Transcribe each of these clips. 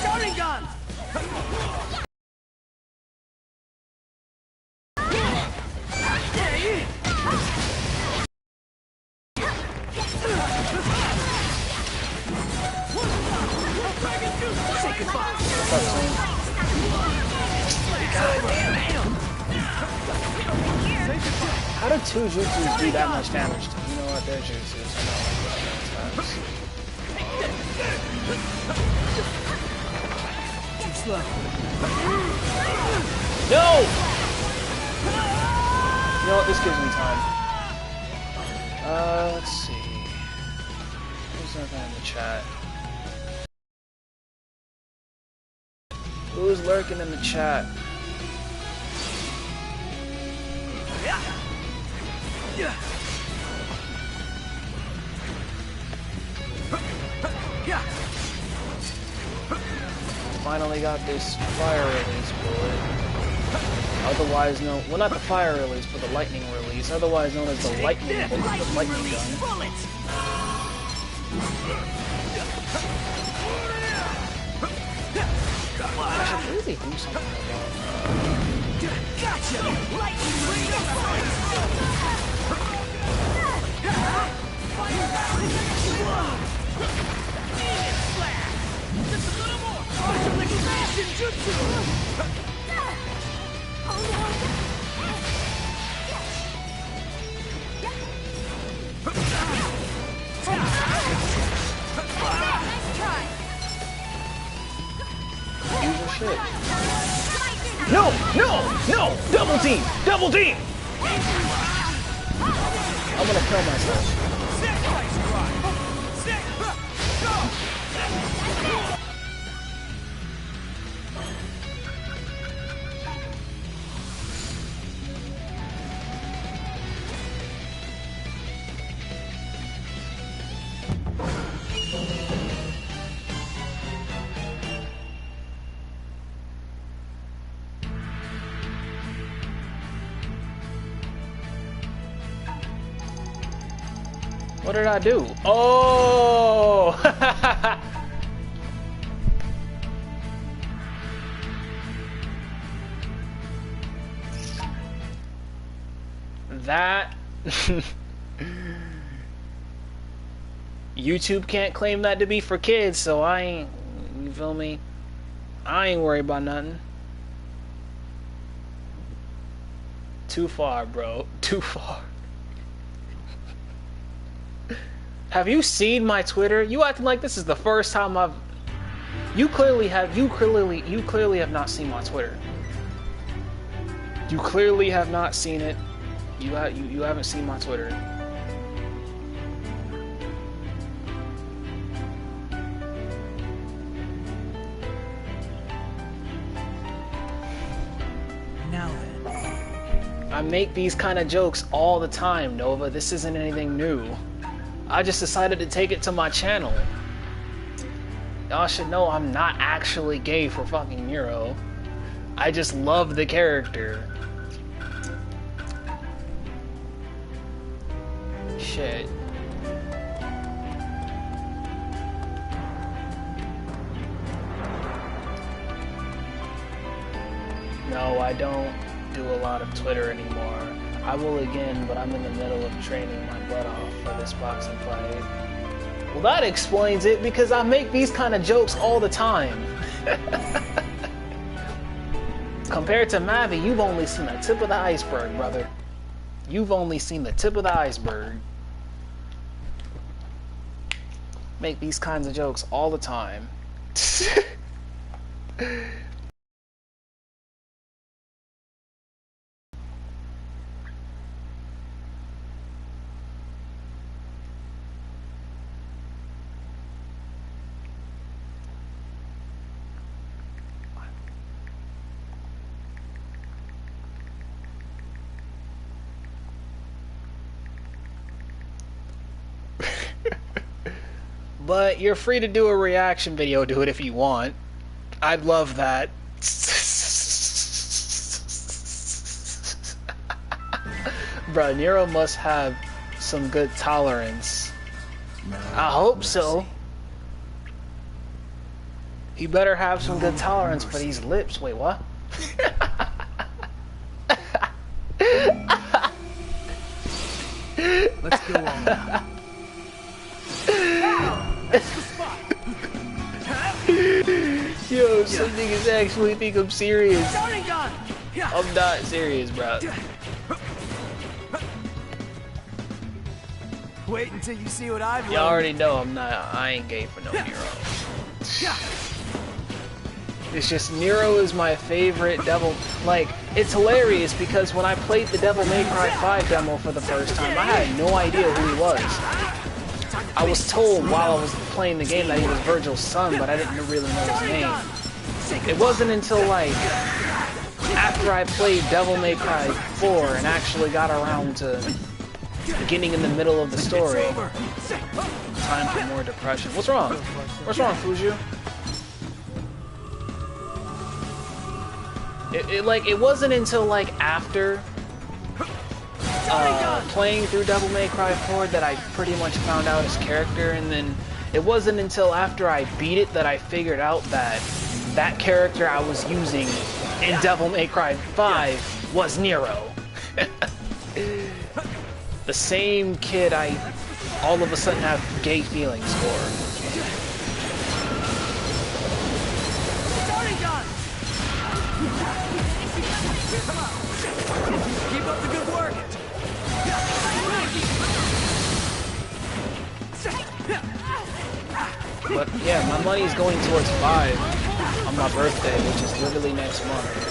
Starting gun! How do two jutsus do that much damage to you? You know what, they're jutsus. I know what Too slow. No! You know what, this gives me time. Let's see. Who's that guy in the chat? Who's lurking in the chat? Finally got this fire release bullet. Otherwise known, well, not the fire release, but the lightning release. Otherwise known as the lightning gun. I should really do something about Gotcha! Lightning Just a little more! Expansion jutsu! Oh no! Nice try! use your shit. No! No! No! Double team! Double team! I'm gonna kill myself. What did I do? Oh! That... YouTube can't claim that to be for kids, so I ain't... You feel me? I ain't worried about nothing. Too far, bro. Too far. Have you seen my Twitter? You acting like this is the first time I've... You clearly have not seen my Twitter. You clearly have not seen it. You haven't seen my Twitter. Now then. I make these kind of jokes all the time, Nova. This isn't anything new. I just decided to take it to my channel. Y'all should know I'm not actually gay for fucking Miro. I just love the character. Shit. No, I don't do a lot of Twitter anymore. I will again, but I'm in the middle of training my butt off for this boxing fight. Well, that explains it, because I make these kind of jokes all the time. Compared to Mavi, you've only seen the tip of the iceberg, brother. You've only seen the tip of the iceberg. Make these kinds of jokes all the time. But you're free to do a reaction video. Do it if you want. I'd love that. Bruh, Nero must have some good tolerance. I hope so. He better have some good tolerance for these lips. Wait, what? Let's go on. That's the spot. Yo, some niggas actually think I'm serious. Starting gun. I'm not serious, bro. Wait until you see what I've Y'all already know I ain't gay for no Nero. It's just Nero is my favorite devil. Like, it's hilarious because when I played the Devil May Cry 5 demo for the first time, I had no idea who he was. I was told while I was playing the game that he was Virgil's son, but I didn't really know his name. It wasn't until like after I played Devil May Cry 4 and actually got around to getting in the middle of the story. Time for more depression. What's wrong? What's wrong, Fuju? It wasn't until like after playing through Devil May Cry 4 that I pretty much found out his character, and then it wasn't until after I beat it that I figured out that that character I was using in Devil May Cry 5 was Nero. The same kid I all of a sudden have gay feelings for. Keep up the good work. But yeah, my money's going towards 5 on my birthday, which is literally next month.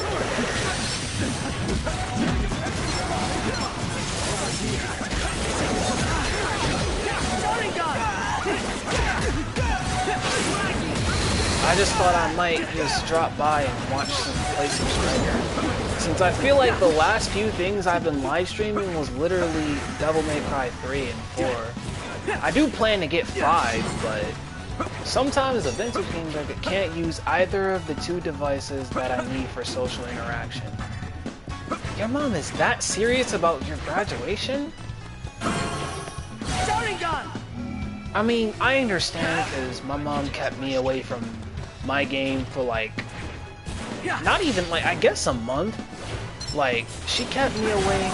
I just thought I might just drop by and watch play some Striker. Since I feel like the last few things I've been live streaming was literally Devil May Cry 3 and 4. I do plan to get 5, but sometimes the vintage games I can't use either of the two devices that I need for social interaction. Your mom is that serious about your graduation? Starting gun. I mean, I understand because my mom kept me away from my game for like, not even like, I guess a month. Like, she kept me away.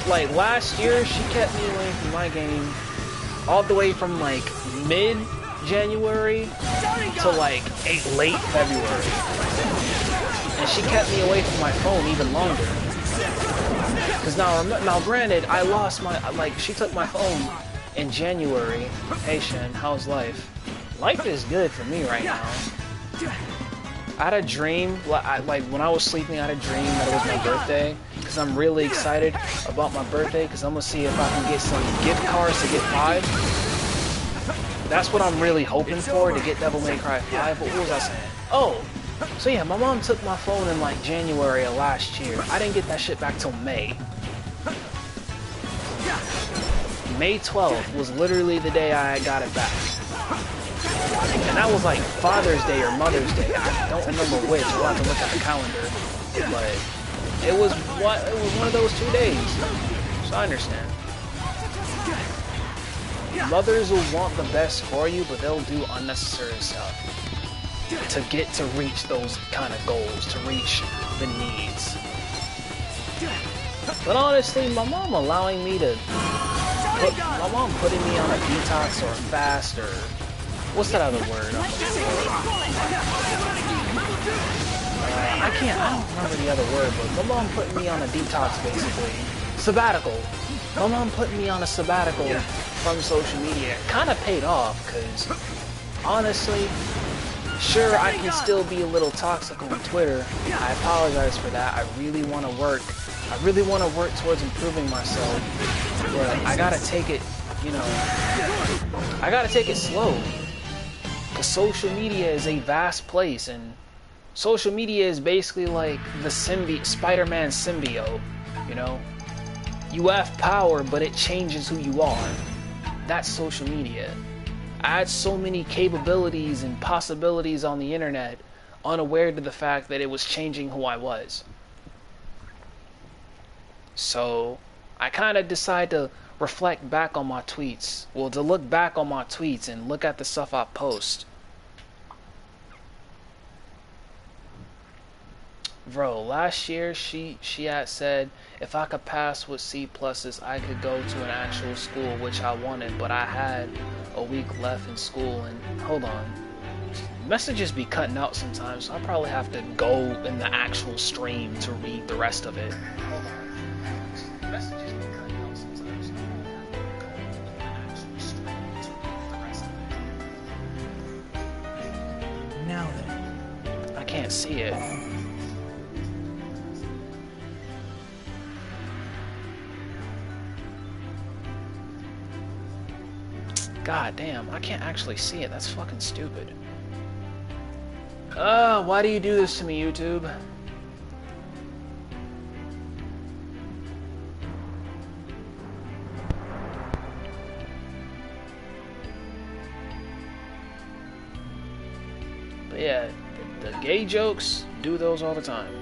Like last year, she kept me away from my game all the way from like mid-January to like late February. And she kept me away from my phone even longer. Because now granted, I lost my, like, she took my phone in January. Hey Shen, how's life? Life is good for me right now. I had a dream, like when I was sleeping, I had a dream that it was my birthday. Because I'm really excited about my birthday, because I'm going to see if I can get some gift cards to get 5. That's what I'm really hoping for, to get Devil May Cry 5. But what was I saying? Oh, so yeah, my mom took my phone in like January of last year. I didn't get that shit back till May. May 12th was literally the day I got it back. And that was like Father's Day or Mother's Day. I don't remember which. We'll have to look at the calendar. But it was one of those 2 days. So I understand. Mothers will want the best for you, but they'll do unnecessary stuff to get to reach those kind of goals, to reach the needs. But honestly, my mom allowing me to my mom putting me on a detox or a fast or what's that other word? I don't remember the other word, but my mom putting me on a detox basically. Sabbatical. My mom putting me on a sabbatical from social media kind of paid off, because honestly, sure, I can still be a little toxic on Twitter. I apologize for that. I really want to work. I really want to work towards improving myself. But I gotta take it, you know, I gotta take it slow. Because social media is a vast place, and social media is basically like the Spider-Man symbiote, you know? You have power, but it changes who you are. That's social media. I had so many capabilities and possibilities on the internet, unaware to the fact that it was changing who I was. So I kind of decided to reflect back on my tweets. Well, to look back on my tweets and look at the stuff I post. Bro, last year she had said if I could pass with C pluses, I could go to an actual school, which I wanted, but I had a week left in school. And hold on, messages be cutting out sometimes, so I probably have to go in the actual stream to read the rest of it. Hold on. Messages be cutting out sometimes, so I probably have to go in the actual stream to read the rest of it. Now then. I can't see it. God damn, I can't actually see it. That's fucking stupid. Why do you do this to me, YouTube? But yeah, the gay jokes, do those all the time.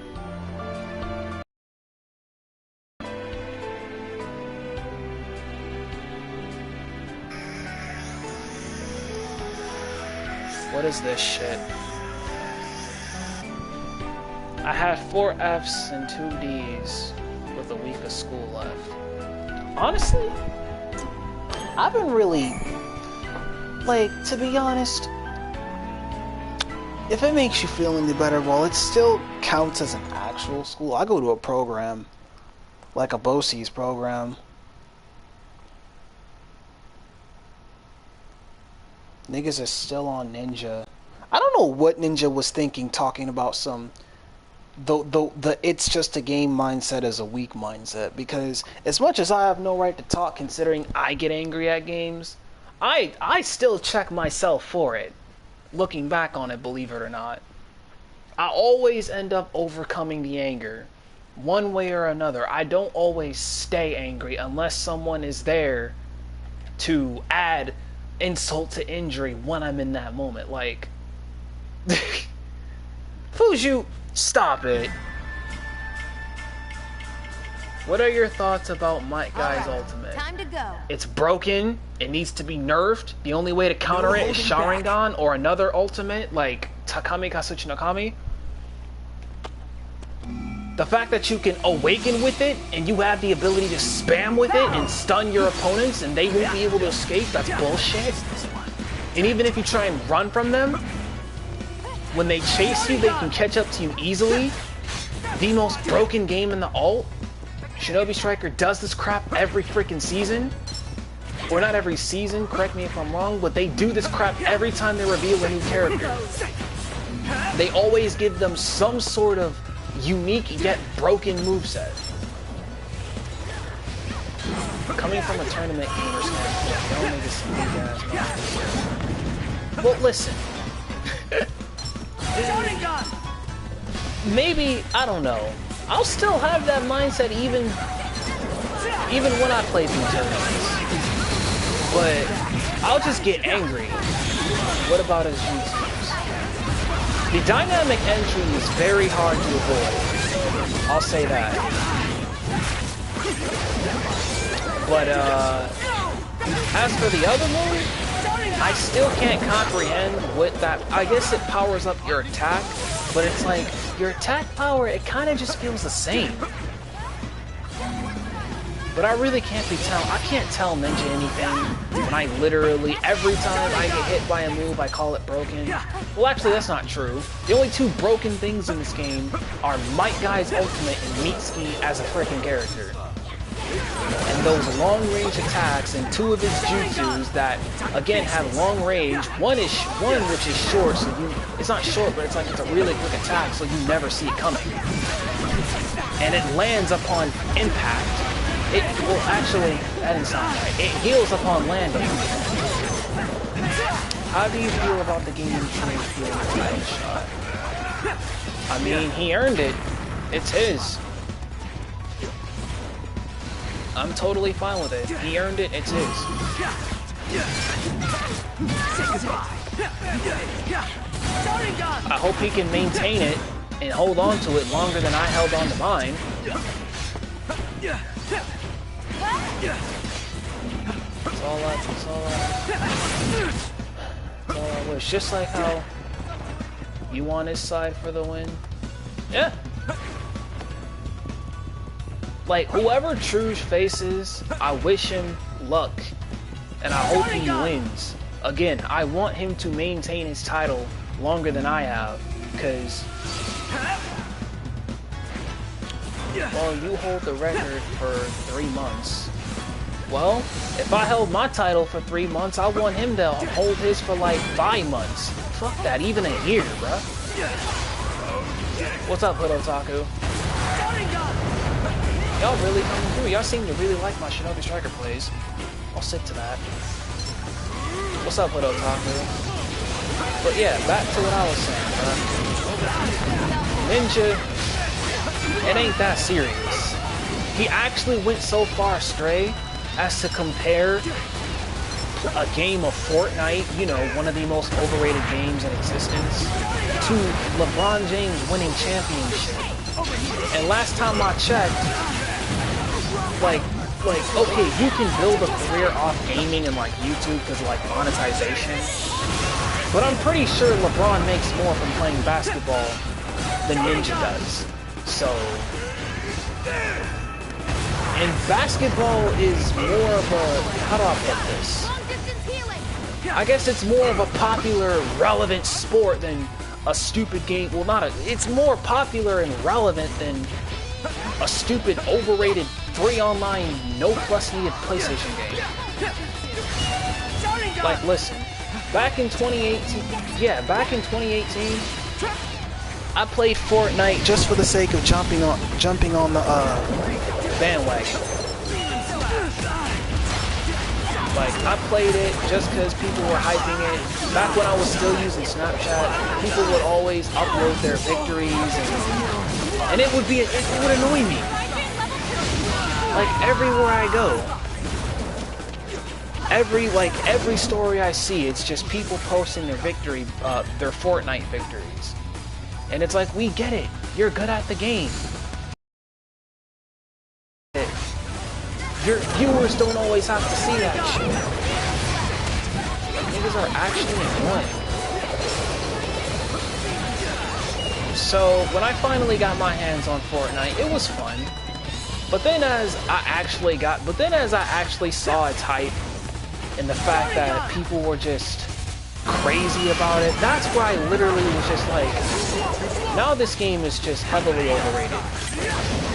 What is this shit? I had 4 Fs and 2 Ds with a week of school left. Honestly, I've been really, like, to be honest, if it makes you feel any better, well, it still counts as an actual school. I go to a program, like a BOCES program. Niggas are still on Ninja. I don't know what Ninja was thinking talking about some the it's just a game mindset as a weak mindset, because as much as I have no right to talk considering I get angry at games, I still check myself for it. Looking back on it, believe it or not. I always end up overcoming the anger one way or another. I don't always stay angry unless someone is there to add insult to injury when I'm in that moment. Like, Fuju, stop it. What are your thoughts about Might Guy's ultimate? Time to go. It's broken. It needs to be nerfed. The only way to counter it is Sharingan or another ultimate like Takami Kasuchi no Kami. The fact that you can awaken with it and you have the ability to spam with it and stun your opponents and they won't be able to escape, that's bullshit. And even if you try and run from them, when they chase you, they can catch up to you easily. The most broken game in the alt. Shinobi Striker does this crap every freaking season. Or not every season, correct me if I'm wrong, but they do this crap every time they reveal a new character. They always give them some sort of unique yet broken moveset. Coming from a tournament gamer standpoint, y'all niggas some big ass. Well, listen. Maybe, I don't know. I'll still have that mindset even when I play through tournaments. But I'll just get angry. What about his jutsus? The dynamic entry is very hard to avoid. I'll say that. But as for the other move, I still can't comprehend what that. I guess it powers up your attack, but it's like your attack power, it kind of just feels the same. But I really can't I can't tell Ninja anything when I literally, every time I get hit by a move, I call it broken. Well, actually, that's not true. The only 2 broken things in this game are Might Guy's ultimate and Mitsuki as a freaking character. And those long-range attacks and 2 of his jutsus that, again, have long range. One which is short, so it's not short, but it's like it's a really quick attack, so you never see it coming. And it lands upon impact. Well, actually, that didn't sound right. It heals upon landing. How do you feel about the game change feeling one shot? I mean, he earned it. It's his. I'm totally fine with it. He earned it. It's his. I hope he can maintain it and hold on to it longer than I held on to mine. That's all I wish. Just like how you on his side for the win. Yeah. Like, whoever Truge faces, I wish him luck. And I hope he wins. Again, I want him to maintain his title longer than I have. Because, well, you hold the record for 3 months. Well, if I held my title for 3 months, I want him to hold his for like 5 months. Fuck that, even a year, bruh. What's up, Hood Otaku? Y'all really coming through. Y'all seem to really like my Shinobi Striker plays. I'll stick to that. What's up, Hood Otaku? But yeah, back to what I was saying, bruh. Ninja, it ain't that serious. He actually went so far astray as to compare a game of Fortnite, you know, one of the most overrated games in existence, to LeBron James winning championship. And last time I checked, like, okay, you can build a career off gaming and like YouTube because like monetization, but I'm pretty sure LeBron makes more from playing basketball than Ninja does. So, and basketball is more of a, how do I put this? I guess it's more of a popular, relevant sport than a stupid game. Well, not a, it's more popular and relevant than a stupid, overrated, free online, no plus needed PlayStation game. Like, listen, back in 2018, I played Fortnite just for the sake of jumping on the bandwagon. Like, I played it just because people were hyping it. Back when I was still using Snapchat, people would always upload their victories, and it would annoy me. Like, everywhere I go, every story I see, it's just people posting their their Fortnite victories. And it's like, we get it. You're good at the game. Your viewers don't always have to see that shit. Niggas are actually annoying. So, when I finally got my hands on Fortnite, it was fun. But then as I actually saw its hype, and the fact that people were just crazy about it, that's where I literally was just like, now this game is just heavily overrated.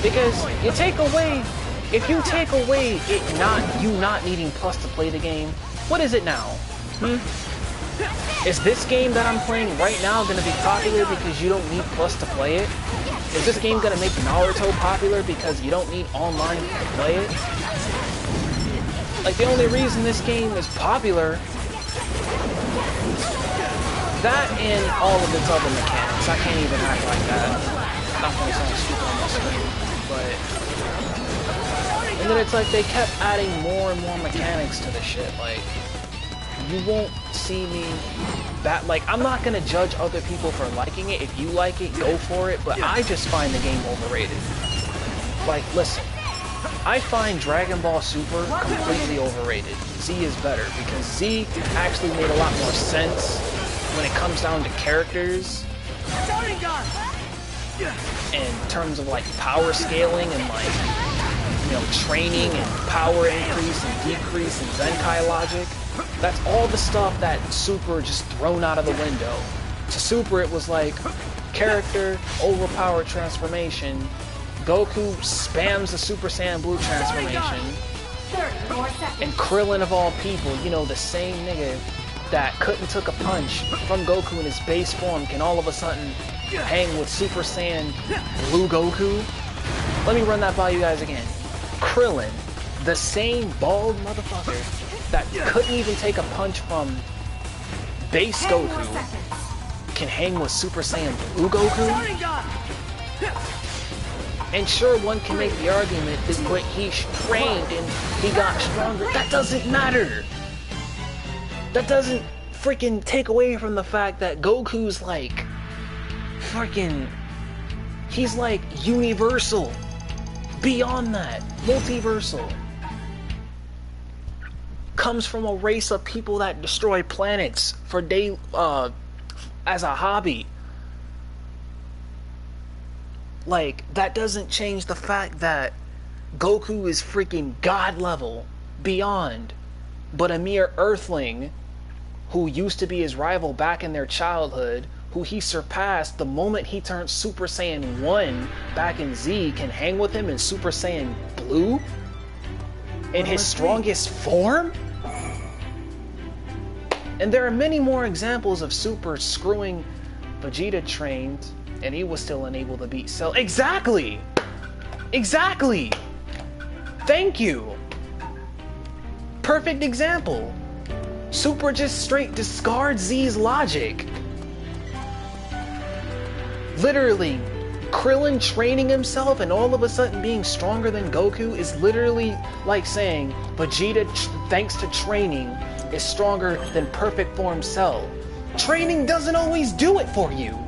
Because if you take away you not needing Plus to play the game, what is it now? Is this game that I'm playing right now going to be popular because you don't need Plus to play it? Is this game going to make Naruto popular because you don't need online to play it? Like, the only reason this game is popular, that and all of its other mechanics. I can't even act like that. I'm not going to sound stupid on my screen, but... And then it's like they kept adding more and more mechanics to the shit. Like, you won't see me like, I'm not gonna judge other people for liking it. If you like it, go for it, but I just find the game overrated. Like, listen, I find Dragon Ball Super completely overrated. Z is better because Z actually made a lot more sense when it comes down to characters in terms of like power scaling and like, you know, training and power increase and decrease and Zenkai logic. That's all the stuff that Super just thrown out of the window. To Super, it was like character, overpowered transformation. Goku spams the Super Saiyan Blue transformation. And Krillin of all people, you know, the same nigga that couldn't took a punch from Goku in his base form can all of a sudden hang with Super Saiyan Blue Goku. Let me run that by you guys again. Krillin, the same bald motherfucker that couldn't even take a punch from base Goku, can hang with Super Saiyan Blue Goku? And sure, one can make the argument that when he trained and he got stronger, that doesn't matter! That doesn't freaking take away from the fact that Goku's like, freaking, he's like universal. Beyond that, multiversal. comes from a race of people that destroy planets for as a hobby. Like, that doesn't change the fact that Goku is freaking god level, beyond, but a mere earthling who used to be his rival back in their childhood, who he surpassed the moment he turned Super Saiyan 1 back in Z, can hang with him in Super Saiyan Blue in his strongest form? And there are many more examples of Super screwing Vegeta trained, and he was still unable to beat Cell. Exactly! Exactly! Thank you! Perfect example. Super just straight discards Z's logic. Literally, Krillin training himself and all of a sudden being stronger than Goku is literally like saying Vegeta, thanks to training, is stronger than perfect form Cell. Training doesn't always do it for you.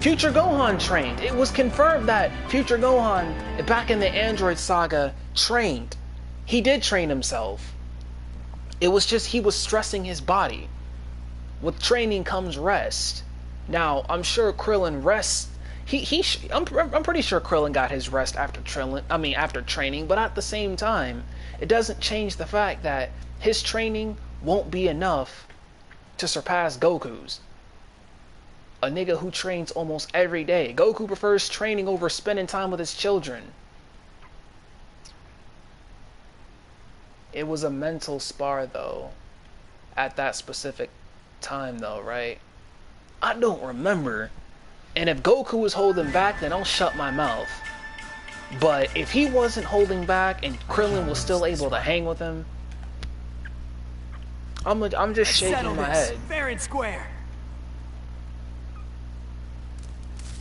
Future Gohan trained. It was confirmed that Future Gohan, back in the Android saga, trained. He did train himself. It was just he was stressing his body. With training comes rest. Now, I'm sure Krillin rests. I'm pretty sure Krillin got his rest after training, but at the same time, it doesn't change the fact that his training won't be enough to surpass Goku's. A nigga who trains almost every day. Goku prefers training over spending time with his children. It was a mental spar though, at that specific time though, right? I don't remember. And if Goku was holding back, then I'll shut my mouth. But if he wasn't holding back and Krillin was still able to hang with him, I'm just shaking my head. Fair and square.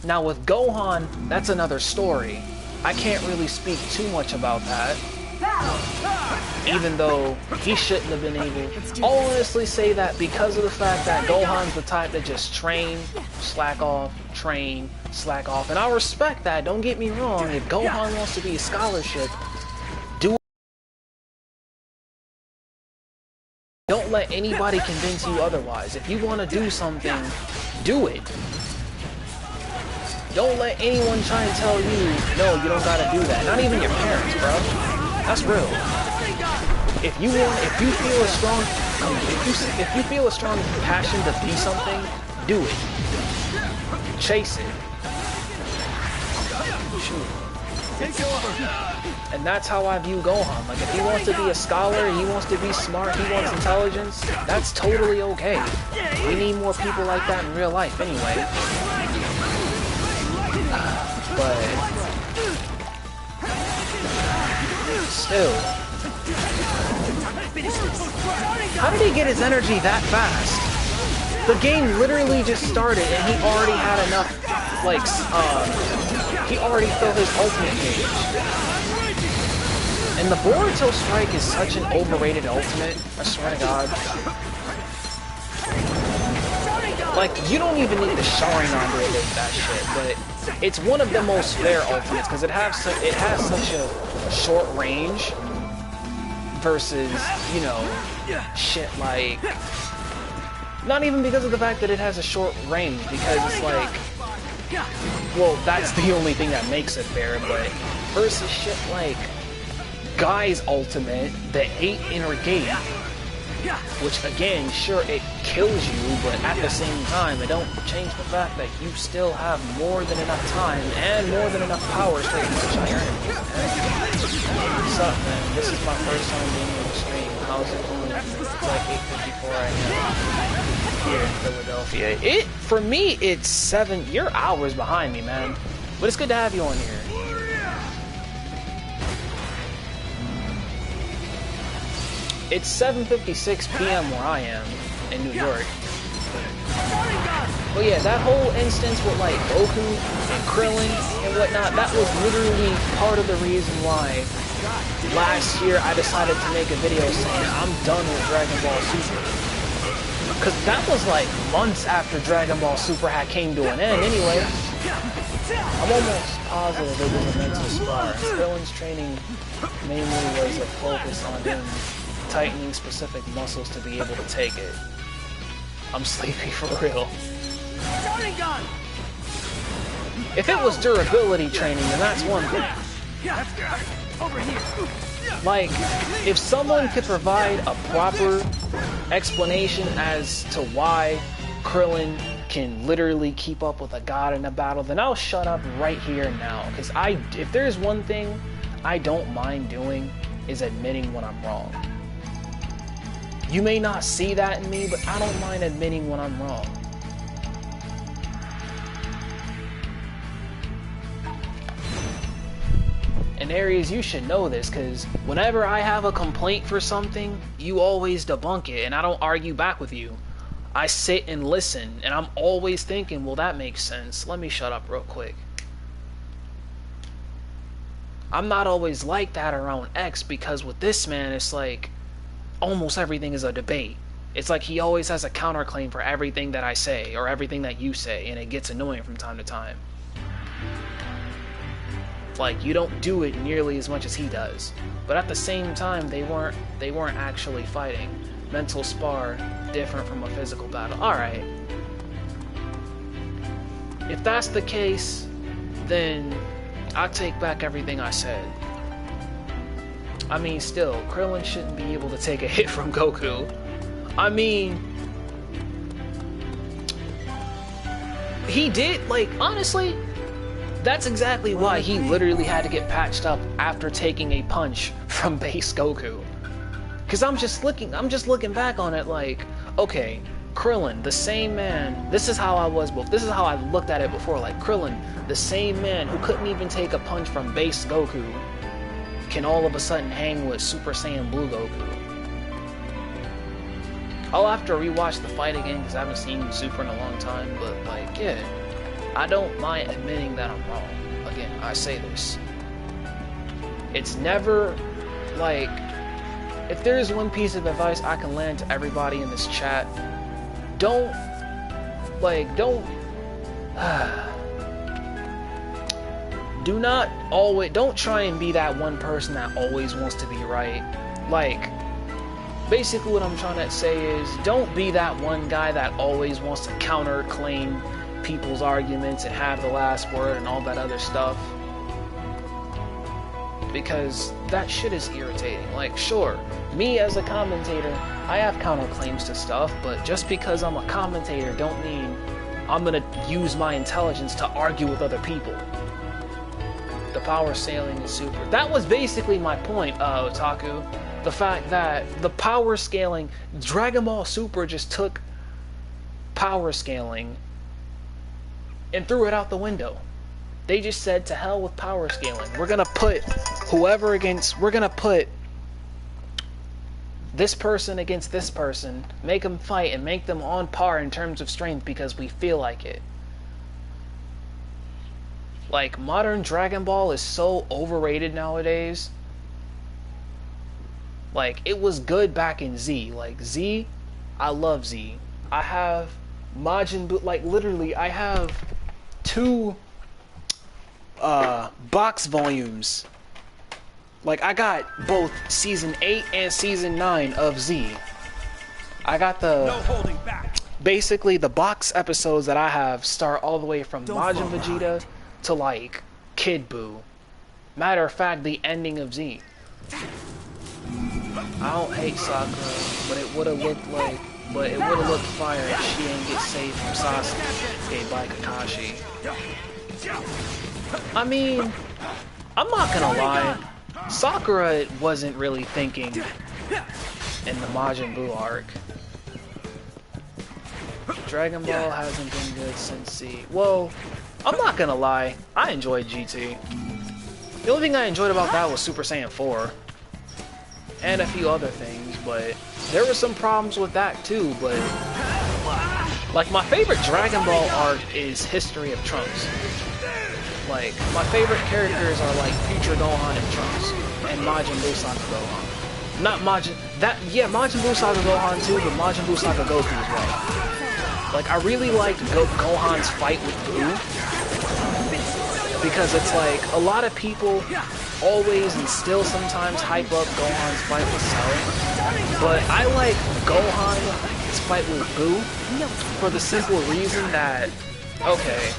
Now with Gohan, that's another story. I can't really speak too much about that. Even though he shouldn't have been able. I'll honestly say that because of the fact that Gohan's the type that just train, slack off, train, slack off. And I respect that, don't get me wrong. If Gohan wants to be a scholarship, do it. Don't let anybody convince you otherwise. If you want to do something, do it. Don't let anyone try and tell you, no, you don't gotta do that. Not even your parents, bro. That's real. If you feel a strong passion to be something, do it. Chase it. Shoot. And that's how I view Gohan. Like, if he wants to be a scholar, he wants to be smart, he wants intelligence, that's totally okay. We need more people like that in real life anyway. But still, how did he get his energy that fast? The game literally just started and he already had enough, like, he already filled his ultimate gauge. And the Boruto Strike is such an overrated ultimate, I swear to God. Like, you don't even need the Sharingan to hit that shit, but it's one of the most fair ultimates because it has such a short range versus, you know, shit like, not even because of the fact that it has a short range, because it's like, well, that's the only thing that makes it fair, but versus shit like Guy's ultimate, the 8 inner gate, which again, sure, it kills you, but at the same time, it don't change the fact that you still have more than enough time and more than enough power to one-shot your enemies. What's up, man? This is my first time being on the stream. How's it going? It's like 8:54 right now here in Philadelphia. For me, it's 7. You're hours behind me, man. But it's good to have you on here. It's 7:56 p.m. where I am in New York. But yeah, that whole instance with like Goku and Krillin and whatnot, that was literally part of the reason why last year I decided to make a video saying I'm done with Dragon Ball Super. Because that was like months after Dragon Ball Super had came to an end anyway. I'm almost positive it was a mental spar. Krillin's training mainly was a focus on him tightening specific muscles to be able to take it. I'm sleepy for real. Starting gun. If it was durability training, then that's one thing. Over here. Like, if someone could provide a proper explanation as to why Krillin can literally keep up with a god in a battle, then I'll shut up right here and now. Because if there's one thing I don't mind doing, is admitting when I'm wrong. You may not see that in me, but I don't mind admitting when I'm wrong. And Aries, you should know this, because whenever I have a complaint for something, you always debunk it, and I don't argue back with you. I sit and listen, and I'm always thinking, well, that makes sense. Let me shut up real quick. I'm not always like that around X, because with this man, it's like, almost everything is a debate. It's like he always has a counterclaim for everything that I say, or everything that you say, and it gets annoying from time to time. Like, you don't do it nearly as much as he does. But at the same time, they weren't actually fighting. Mental spar, different from a physical battle. Alright. If that's the case, then I take back everything I said. I mean, still, Krillin shouldn't be able to take a hit from Goku. I mean, he did, like, honestly, that's exactly why he literally had to get patched up after taking a punch from base Goku. Cause I'm just looking back on it like, okay, Krillin, the same man, this is how I looked at it before, like Krillin, the same man who couldn't even take a punch from base Goku, can all of a sudden hang with Super Saiyan Blue Goku. I'll have to rewatch the fight again because I haven't seen Super in a long time, but like, yeah. I don't mind admitting that I'm wrong. Again, I say this. It's never, like, if there is one piece of advice I can land to everybody in this chat, don't try and be that one person that always wants to be right. Like, basically what I'm trying to say is, don't be that one guy that always wants to counterclaim people's arguments and have the last word and all that other stuff, because that shit is irritating. Like, sure, me as a commentator, I have counterclaims to stuff, but just because I'm a commentator don't mean I'm gonna use my intelligence to argue with other people. The power scaling is super. That was basically my point, Otaku. The fact that the power scaling, Dragon Ball Super just took power scaling and threw it out the window. They just said, to hell with power scaling. We're gonna put this person against this person, make them fight and make them on par in terms of strength because we feel like it. Like, modern Dragon Ball is so overrated nowadays. Like, it was good back in Z. Like, Z, I love Z. I have Majin Buu, like, literally, I have 2 box volumes. Like, I got both season 8 and season 9 of Z. I got the, no holding back. Basically the box episodes that I have start all the way from Majin Vegeta to like Kid Buu. Matter of fact, the ending of Z. I don't hate Sakura, but it would have looked fire if she didn't get saved from Sasuke by Kakashi. I mean, I'm not gonna lie, Sakura wasn't really thinking in the Majin Buu arc. Dragon Ball hasn't been good since Z. Well, I'm not gonna lie, I enjoyed GT. The only thing I enjoyed about that was Super Saiyan 4. And a few other things, but there were some problems with that too, but like, my favorite Dragon Ball arc is History of Trunks. Like, my favorite characters are like Future Gohan and Trunks, and Majin Buu Saga Gohan. Not Majin, Majin Buu Saga Gohan too, but Majin Buu Saga Goku as well. Like, I really liked Gohan's fight with Buu. because it's like a lot of people always and still sometimes hype up Gohan's fight with Cell, but I like Gohan's fight with Boo for the simple reason that, okay,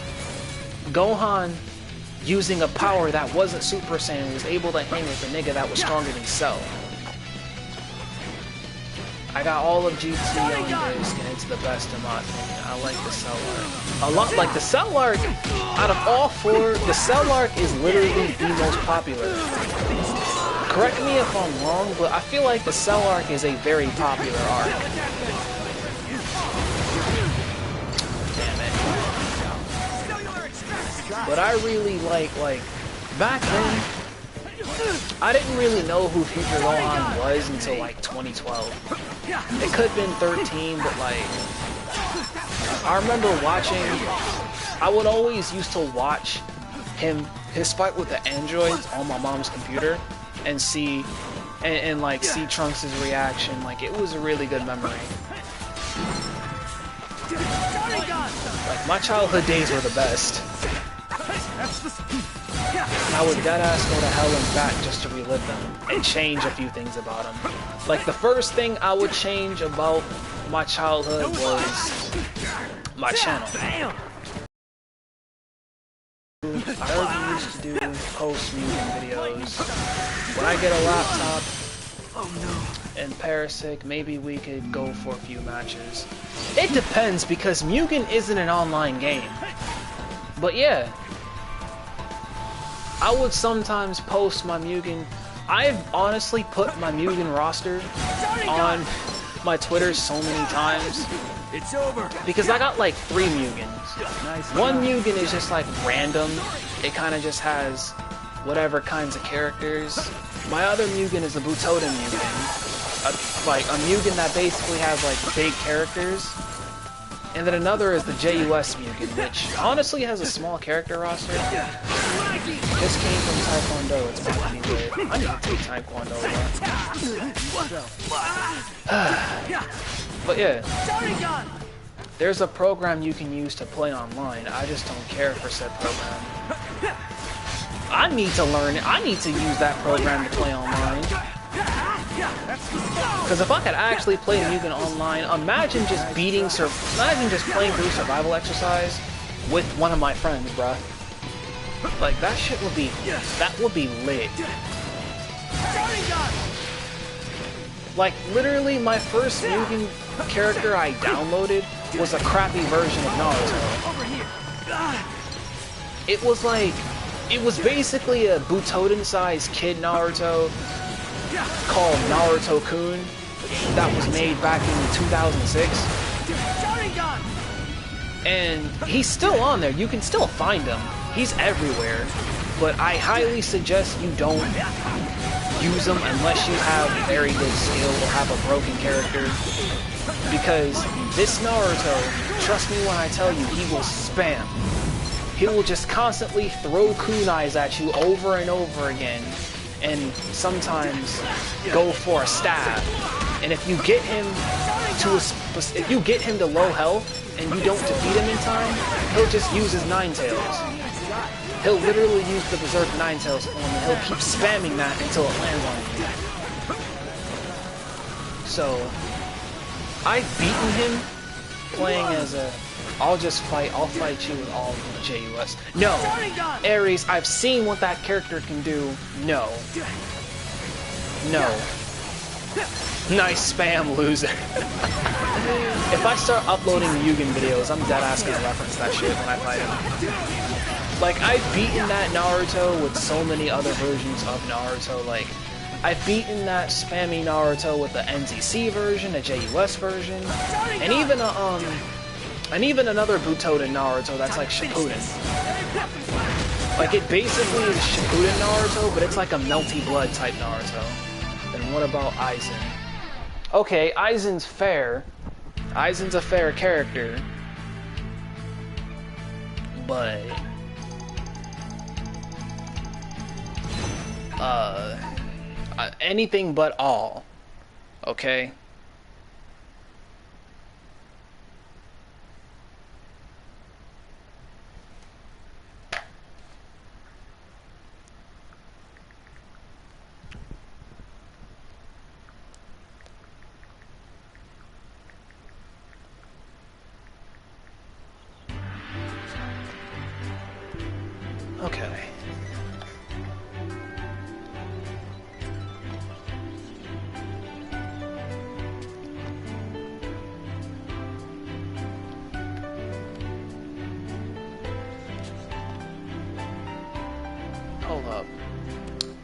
Gohan using a power that wasn't Super Saiyan was able to hang with a nigga that was stronger than Cell. I got all of GT on disc, and it's the best in my opinion. I like the Cell arc. A lot, like the Cell arc, out of all four, the Cell arc is literally the most popular. Correct me if I'm wrong, but I feel like the Cell arc is a very popular arc. Damn it. But I really like, back then, I didn't really know who Future Gohan was until like 2012. It could have been 13, but like, I remember watching, I would always used to watch his fight with the androids on my mom's computer and see, and like see Trunks' reaction. Like, it was a really good memory. Like, my childhood days were the best. I would deadass go to hell and back just to relive them and change a few things about them. Like, the first thing I would change about my childhood was my channel. I already used to do post-Mugen videos. When I get a laptop and Parasic, maybe we could go for a few matches. It depends, because Mugen isn't an online game. But yeah, I would sometimes post my Mugen. I've honestly put my Mugen roster on my Twitter so many times. It's over. Because I got like 3 Mugens. Nice. One Mugen is just like random. It kind of just has whatever kinds of characters. My other Mugen is a Butoden Mugen. Like a Mugen that basically has like big characters. And then another is the JUS Mugen, which honestly has a small character roster. Just came from Taekwondo, it's about to be good. I need to take Taekwondo again. But yeah, there's a program you can use to play online. I just don't care for said program. I need to learn it. I need to use that program to play online. Because if I could actually play Mugen online, imagine just playing through survival exercise with one of my friends, bruh. Like, that shit would be lit. Like, literally, my first Mugen character I downloaded was a crappy version of Naruto. It was basically a Butoden-sized kid Naruto called Naruto-kun that was made back in 2006. And he's still on there. You can still find him. He's everywhere. But I highly suggest you don't use him unless you have very good skill or have a broken character. Because this Naruto, trust me when I tell you, he will spam. He will just constantly throw kunais at you over and over again, and sometimes go for a stab. And if you get him to low health and you don't defeat him in time, he'll just use his Nine Tails. He'll literally use the Berserk Nine Tails form, and he'll keep spamming that until it lands on you. So, I've beaten him playing as a I'll fight you with all of the JUS. No! Ares, I've seen what that character can do. No. No. Nice spam, loser. If I start uploading Mugen videos, I'm deadass gonna reference that shit when I fight him. Like, I've beaten that Naruto with so many other versions of Naruto. Like, I've beaten that spammy Naruto with the NZC version, a JUS version, and even another Butoden Naruto that's like Shippuden. Like, it basically is Shippuden Naruto, but it's like a melty blood type Naruto. Then what about Aizen? Okay, Aizen's fair. Aizen's a fair character. But anything but all. Okay?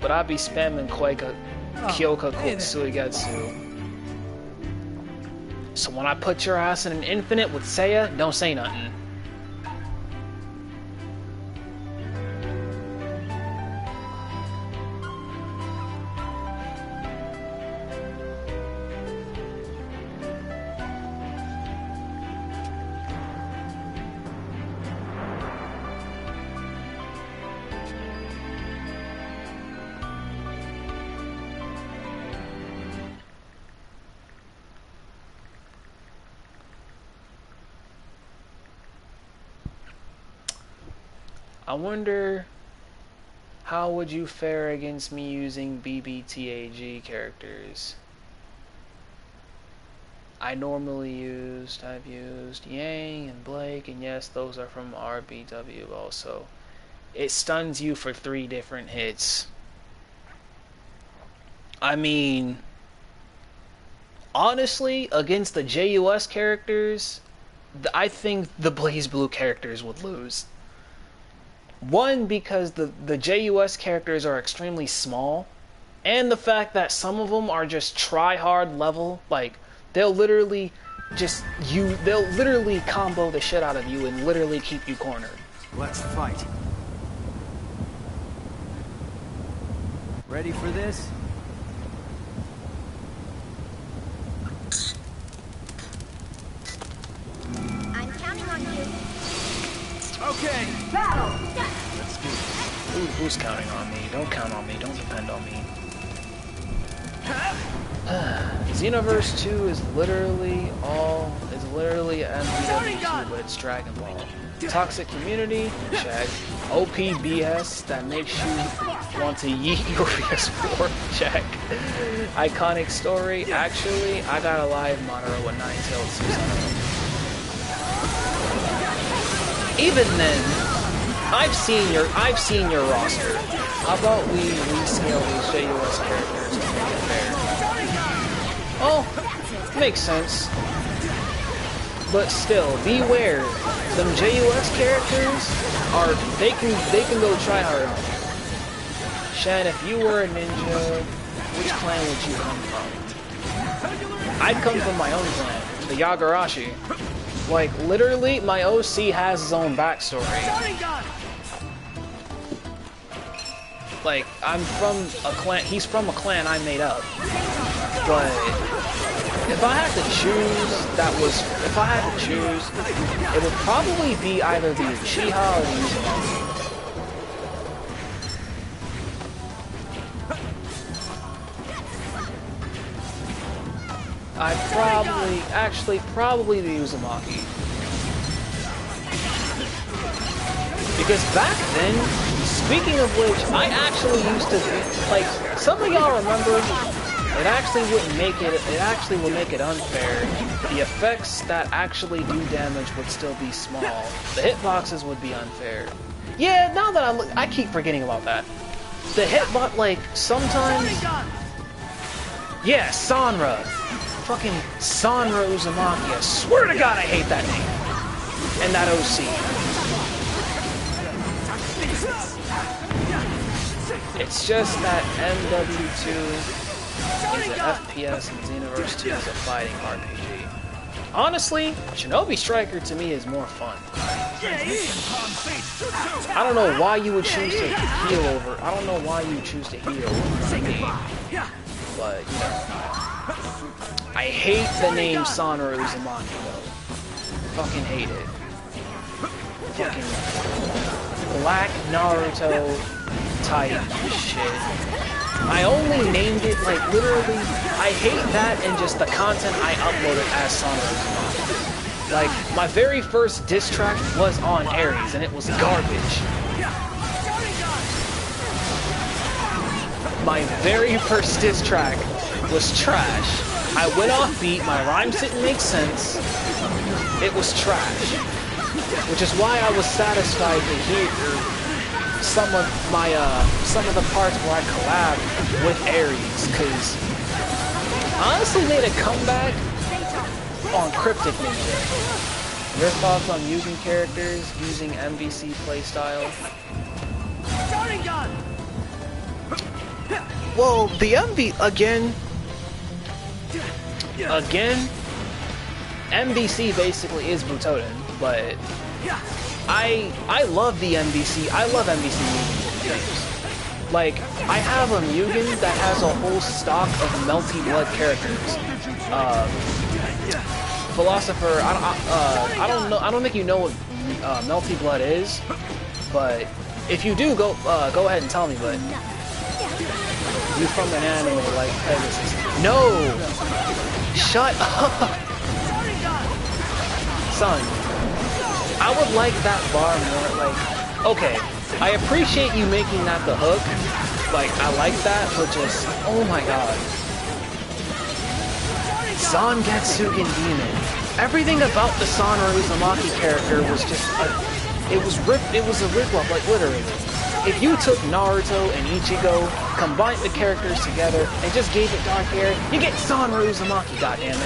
but I be spamming Kyoka Suigetsu. So when I put your ass in an infinite with Seiya, don't say nothing. I wonder how would you fare against me using BBTAG characters? I've used Yang and Blake, and yes, those are from RBW also. It stuns you for 3 different hits. I mean, honestly, against the JUS characters, I think the Blaze Blue characters would lose. One, because the JUS characters are extremely small, and the fact that some of them are just try-hard level, like, they'll literally combo the shit out of you and literally keep you cornered. Let's fight. Ready for this? I'm counting on you. Okay. Battle. Let's do it. Who's counting on me? Don't count on me. Don't depend on me. Xenoverse 2 is literally MVW2, but it's Dragon Ball. Toxic community, check. OPBS that makes you want to yeet your PS4, check. Iconic story, actually, I got a live monitor with 9-tailed Susanoo. Even then, I've seen your roster. How about we rescale these JUS characters to make it fair? Oh, makes sense. But still, beware. Them JUS characters they can go try hard on you. Shan, if you were a ninja, which clan would you come from? I'd come from my own clan, the Yagarashi. Like, literally, my OC has his own backstory. Like, I'm from a clan, he's from a clan I made up. But if I had to choose, it would probably be either the Uchiha or the Uzumaki. Probably the Uzumaki. Because back then, speaking of which, I actually used to, like, some of y'all remember, it actually would make it unfair. The effects that actually do damage would still be small. The hitboxes would be unfair. Yeah, now that I keep forgetting about that. The hitbox, like, sometimes... Yeah, Sanra. Fucking Sanra Uzumaki. I swear to God I hate that name. And that OC. It's just that MW2 is an FPS and Xenoverse 2 is a fighting RPG. Honestly, Shinobi Striker to me is more fun. I don't know why you would choose to heal over. I don't know why you choose to heal over me. But, you know. I hate the name Sanra Uzumaki though. Fucking hate it. Fucking Black Naruto type shit. I only named it, like, literally, I hate that and just the content I uploaded as Sanra Uzumaki. Like, my very first diss track was on Ares and it was garbage. My very first diss track was trash. I went off beat, my rhymes didn't make sense. It was trash. Which is why I was satisfied to hear some of the parts where I collabed with Ares, because I honestly made a comeback on Cryptic Ninja. Your thoughts on using characters using MVC playstyle? Well, the again, MVC basically is Butoden, but I love the MVC. I love MVC Mugen games. Like, I have a Mugen that has a whole stock of Melty Blood characters. Philosopher, I don't know. I don't think you know what Melty Blood is, but if you do, go ahead and tell me. But you from an anime like Pegasus? No, shut up, son. I would like that bar more. Like, okay, I appreciate you making that the hook. Like, I like that, but just, oh my god. Zangetsugen Demon. Everything about the Sanra Uzumaki character was just it was a rip-off, like literally. If you took Naruto and Ichigo, combined the characters together, and just gave it dark hair, you get Sanra Uzumaki, goddammit.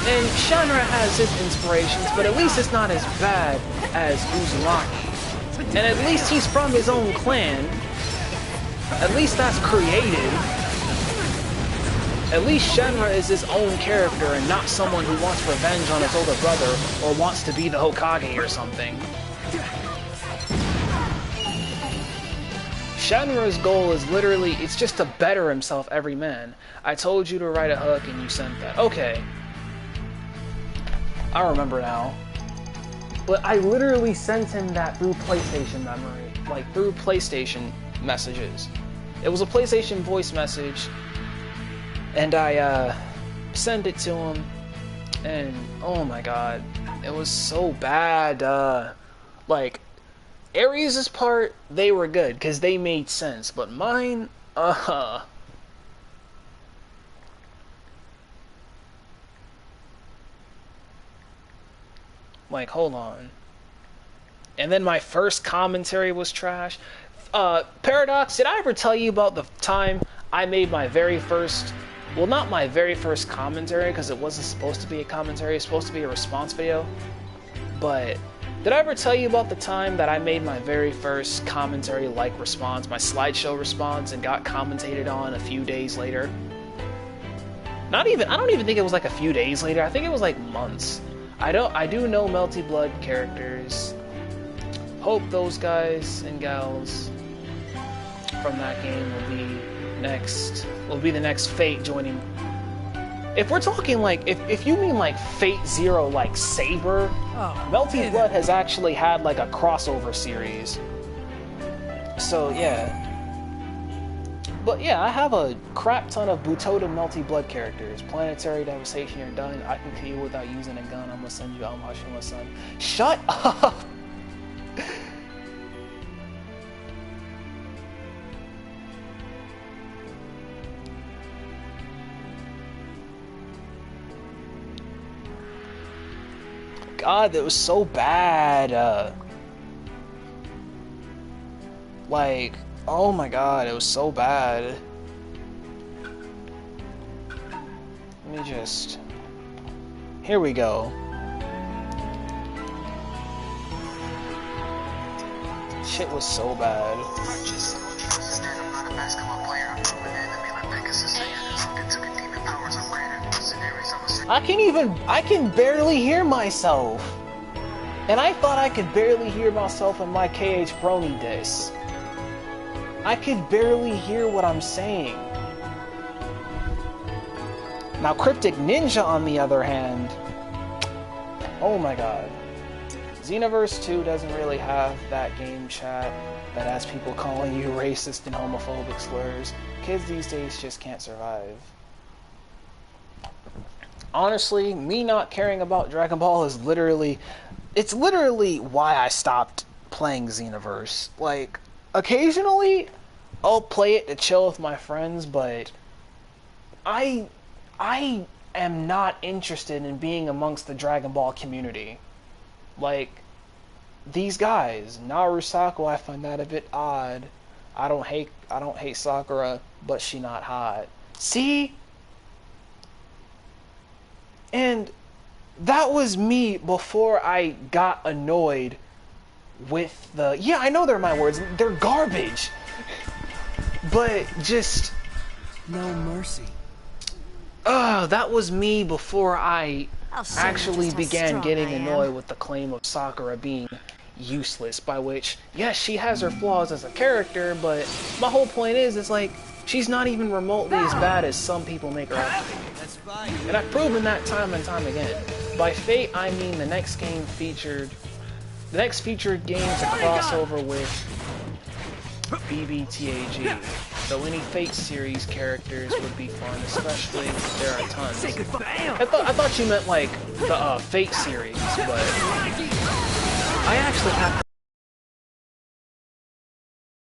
And Shinra has his inspirations, but at least it's not as bad as Uzumaki. And at least he's from his own clan. At least that's creative. At least Shinra is his own character and not someone who wants revenge on his older brother or wants to be the Hokage or something. Shinra's goal is literally, it's just to better himself every man. I told you to write a hook and you sent that. Okay. I remember now. But I literally sent him that through PlayStation memory. Like, through PlayStation messages. It was a PlayStation voice message. And I, sent it to him. And, oh my god. It was so bad. Like, Ares' part, they were good. Because they made sense. But mine, like, hold on. And then my first commentary was trash. Paradox, did I ever tell you about the time I made my very first... Well, not my very first commentary, because it wasn't supposed to be a commentary. It was supposed to be a response video. But did I ever tell you about the time that I made my very first commentary-like response, my slideshow response, and got commentated on a few days later? I don't even think it was like a few days later. I think it was like months. I do know Melty Blood characters. Hope those guys and gals from that game will be the next Fate joining. If we're talking like, if you mean like Fate Zero, like Saber, Melty Blood has actually had like a crossover series. So yeah. But yeah, I have a crap ton of Butoden Melty Blood characters. Planetary Devastation, you're done. I can kill you without using a gun. I'm gonna send you out my son. Shut up! God, that was so bad. Like, oh my god, it was so bad. Let me just... Here we go. Shit was so bad. I can barely hear myself. And I thought I could barely hear myself in my KH Brony disc. I could barely hear what I'm saying. Now Cryptic Ninja, on the other hand, oh my god. Xenoverse 2 doesn't really have that game chat that has people calling you racist and homophobic slurs. Kids these days just can't survive. Honestly, me not caring about Dragon Ball is literally why I stopped playing Xenoverse. Like, occasionally, I'll play it to chill with my friends, but I am not interested in being amongst the Dragon Ball community. Like, these guys, Naru Sako, I find that a bit odd. I don't hate Sakura, but she not hot. See? And that was me before I got annoyed with the... Yeah, I know they're my words. They're garbage. But just... No mercy. that was me before I I'll show you actually just how began strong getting I am. annoyed with the claim of Sakura being useless, by which, yes, she has her flaws as a character, but my whole point is, it's like, she's not even remotely as bad as some people make her out to be. That's fine. And I've proven that time and time again. By fate, I mean the next featured game to crossover with BBTAG. So any Fate series characters would be fun, especially there are tons. Say goodbye. I thought you meant like the Fate series, but I actually have to.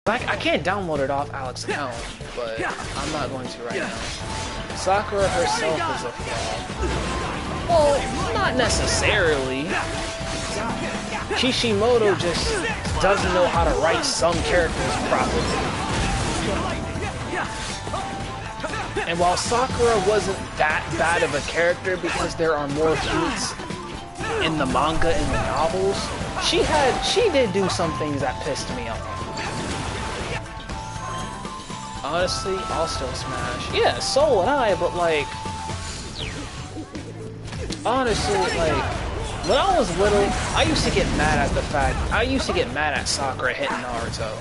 I can't download it off Alex's account, but I'm not going to right now. Sakura herself is a flaw. Well, not necessarily. Kishimoto just doesn't know how to write some characters properly. And while Sakura wasn't that bad of a character because there are more feats in the manga and the novels, she did do some things that pissed me off. Honestly, I'll still smash. Yeah, so would I, but like... Honestly, like... When I was little, I used to get mad at the fact... I used to get mad at Sakura hitting Naruto.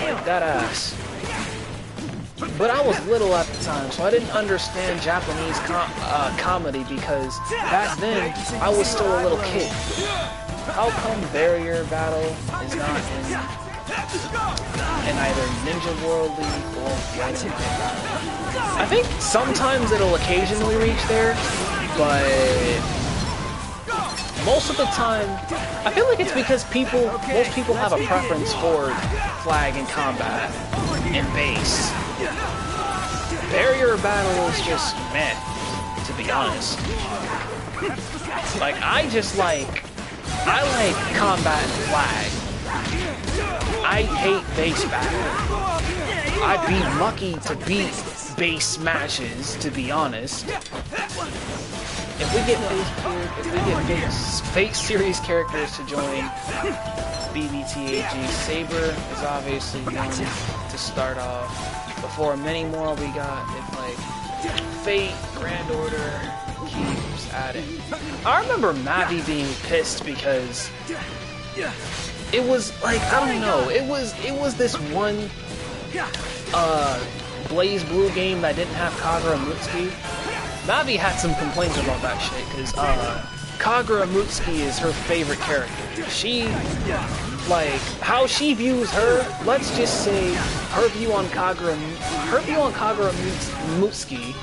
Like, that ass. But I was little at the time, so I didn't understand Japanese comedy because back then, I was still a little kid. How come barrier battle is not in either Ninja World League or Fighting Battle? I think sometimes it'll occasionally reach there, but most of the time, I feel like it's because most people have a preference for flag and combat and base. Barrier battle is just meh, to be honest. Like, I like combat and flag. I hate base battle. I'd be lucky to beat base matches, to be honest. If we get Fate series characters to join BBTAG, Saber is obviously one to start off. Before many more we got, if like Fate, Grand Order keeps adding. I remember Mavi being pissed because it was like, I don't know, it was this one Blaze Blue game that didn't have Kagura Mutsuki. Mavi had some complaints about that shit because Kagura Mutsuki is her favorite character. She, like, how she views her, let's just say her view on Kagura Mutsuki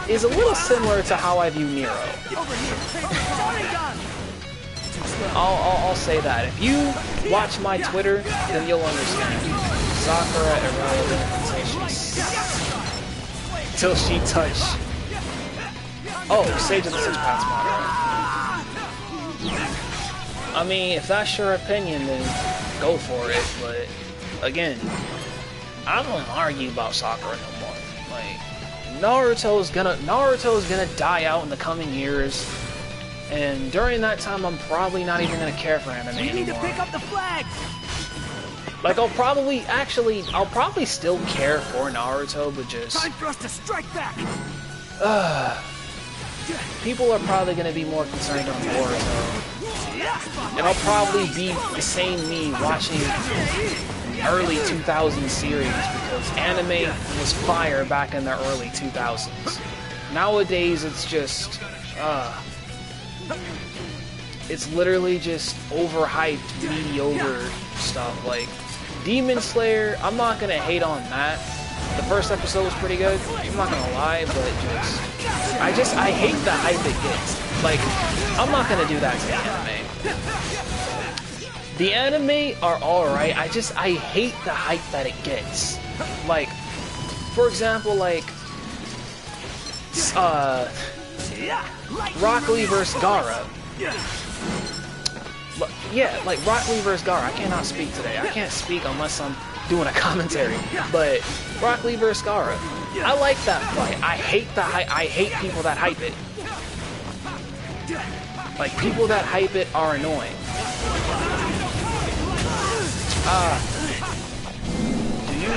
is a little similar to how I view Nero. I'll say that. If you watch my Twitter, then you'll understand. Sakura irrelevant until she touched. Oh, Sage of the Six Paths model. I mean, if that's your opinion, then go for it. But again, I don't argue about Sakura no more. Like, Naruto's gonna die out in the coming years. And during that time, I'm probably not even gonna care for anime anymore. You need to pick up the flag. Like, I'll probably still care for Naruto, but just... Time for us to strike back. People are probably gonna be more concerned on Boruto. And I'll probably be the same me watching early 2000s series because anime was fire back in the early 2000s. Nowadays, it's just... it's literally just overhyped, mediocre stuff. Like, Demon Slayer, I'm not gonna hate on that. The first episode was pretty good, I'm not gonna lie, but I hate the hype it gets. Like, I'm not gonna do that to the anime. The anime are alright, I hate the hype that it gets. Like, for example, like, Rock Lee vs. Gaara. Yeah, like Rock Lee vs. Gaara. I cannot speak today. I can't speak unless I'm doing a commentary. But Rock Lee vs. Gaara. I like that fight. I hate the hype. I hate people that hype it. Like, people that hype it are annoying.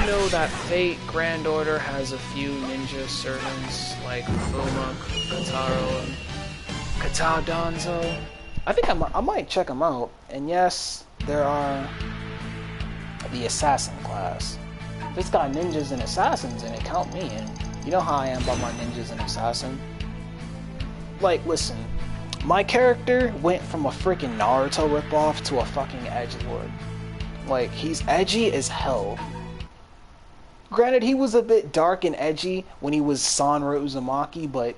know that Fate Grand Order has a few ninja servants like Fuma, Kataro, and Katao Danzo. I think I might check them out. And yes, there are the assassin class. If it's got ninjas and assassins in it, count me in. You know how I am about my ninjas and assassin. Like, listen, my character went from a freaking Naruto ripoff to a fucking edgelord. Like, he's edgy as hell. Granted, he was a bit dark and edgy when he was Sanra Uzumaki, but,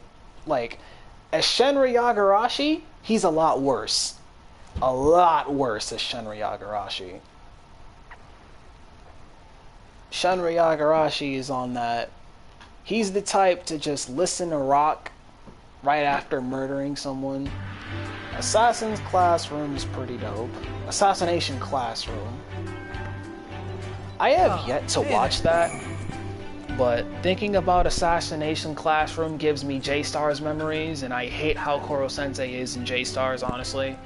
like, as Shenra Yagarashi, he's a lot worse. A lot worse as Shenra Yagarashi. Shenra Yagarashi is on that. He's the type to just listen to rock right after murdering someone. Assassin's Classroom is pretty dope. Assassination Classroom. I have yet to watch that, but thinking about Assassination Classroom gives me J-Star's memories, and I hate how Koro-sensei is in J-Stars, honestly.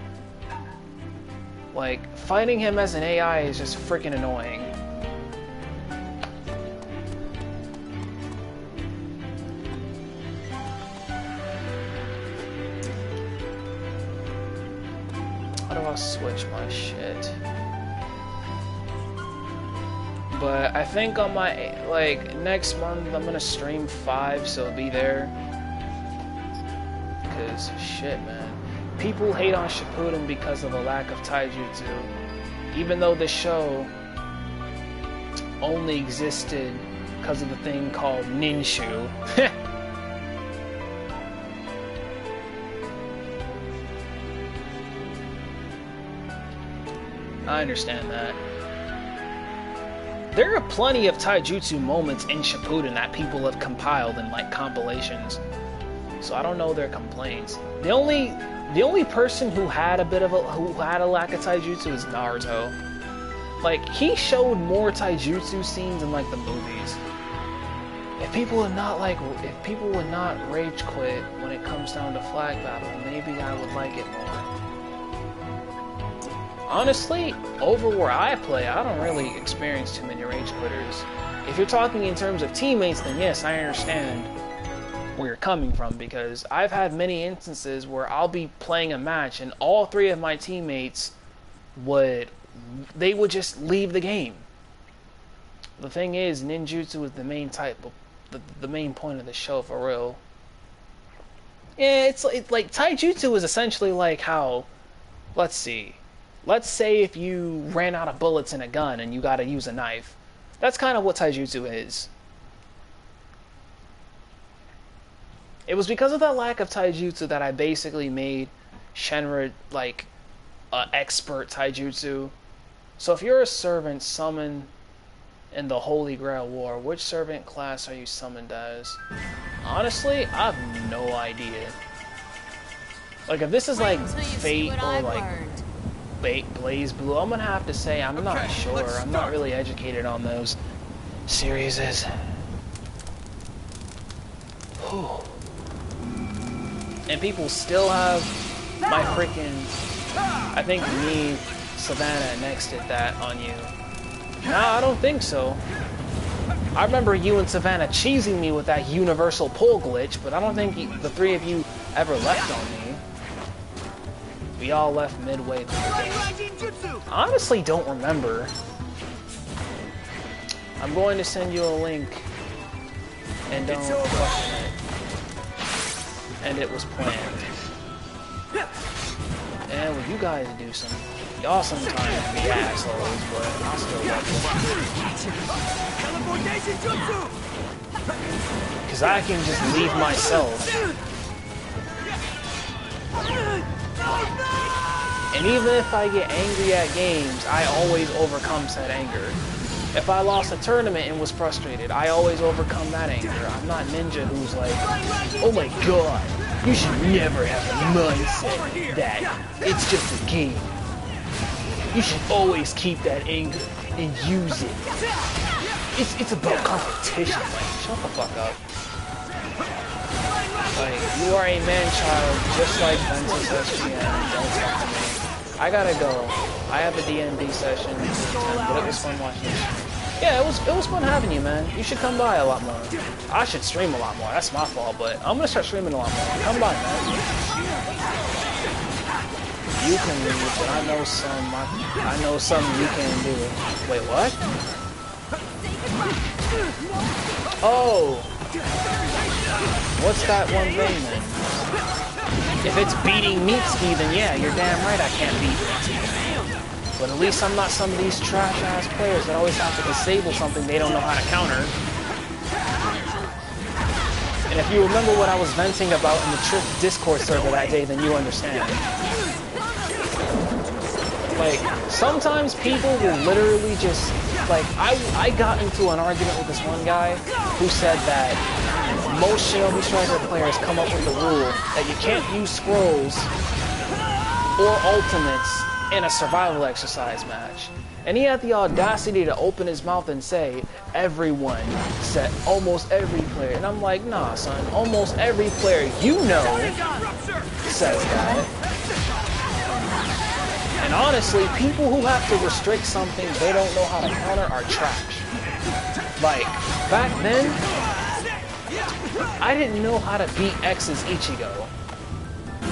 Like, fighting him as an AI is just freaking annoying. How do I switch my shit? But I think on my, like, next month I'm gonna stream 5, so be there. Cause shit, man. People hate on Shippuden because of a lack of taijutsu. Even though the show only existed because of the thing called Ninshu. I understand that. There are plenty of taijutsu moments in Shippuden that people have compiled in like compilations, so I don't know their complaints. The only person who had a lack of taijutsu is Naruto. Like, he showed more taijutsu scenes in like the movies. If people would not rage quit when it comes down to flag battle, maybe I would like it more. Honestly, over where I play, I don't really experience too many rage quitters. If you're talking in terms of teammates, then yes, I understand where you're coming from, because I've had many instances where I'll be playing a match and all 3 of my teammates would just leave the game. The thing is, ninjutsu is the main type of the main point of the show, for real. Yeah, it's like taijutsu is essentially like how, let's say if you ran out of bullets in a gun and you gotta use a knife. That's kind of what taijutsu is. It was because of that lack of taijutsu that I basically made Shenra like an expert taijutsu. So if you're a servant summoned in the Holy Grail War, which servant class are you summoned as? Honestly, I have no idea. Like, if this is like Fate or like Blaze Blue, I'm gonna have to say I'm not sure. I'm not really educated on those series. And people still have my freaking, I think me, Savannah, next did that on you. Nah, I don't think so. I remember you and Savannah cheesing me with that universal pull glitch, but I don't think the 3 of you ever left on me. We all left midway through the game. I honestly don't remember. I'm going to send you a link, and don't question it. And it was planned. And well, you guys do some. Y'all sometimes be assholes, but I still love you. Because I can just leave myself. And even if I get angry at games, I always overcome said anger. If I lost a tournament and was frustrated, I always overcome that anger. I'm not Ninja who's like, oh my god, you should never have a mindset that it's just a game. You should always keep that anger and use it. It's about competition. Like, shut the fuck up. Like, you are a man-child, just like Ventus SGN. Don't talk to me. I gotta go. I have a D&D session, but it was fun watching this. Yeah, it was fun having you, man. You should come by a lot more. I should stream a lot more. That's my fault, but I'm gonna start streaming a lot more. Come by, man. You can leave, but I know some you can do. Wait, what? Oh! What's that one thing then? If it's beating Meatski, then yeah, you're damn right I can't beat Meatski. But at least I'm not some of these trash-ass players that always have to disable something they don't know how to counter. And if you remember what I was venting about in the Trick Discord server that day, then you understand. Like, sometimes people will literally just, like, I got into an argument with this one guy who said that most Shinobi Striker players come up with the rule that you can't use scrolls or ultimates in a survival exercise match. And he had the audacity to open his mouth and say, everyone said, almost every player. And I'm like, nah, son, almost every player you know says that. And honestly, people who have to restrict something they don't know how to counter are trash. Like, back then, I didn't know how to beat X's Ichigo.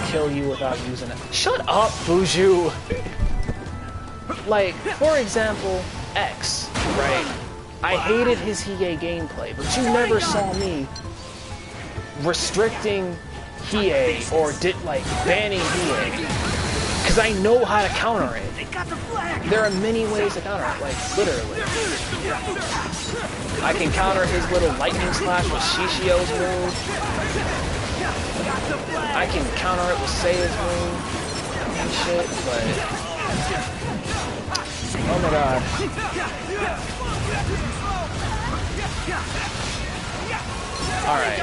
Kill you without using it. Shut up, Buju! Like, for example, X, right? I hated his Hiei gameplay, but you never saw me restricting Hiei or banning Hiei. Because I know how to counter it. There are many ways to counter it, like, literally. I can counter his little lightning slash with Shishio's move. I can counter it with Seiya's move and shit, but... Oh my god. Alright.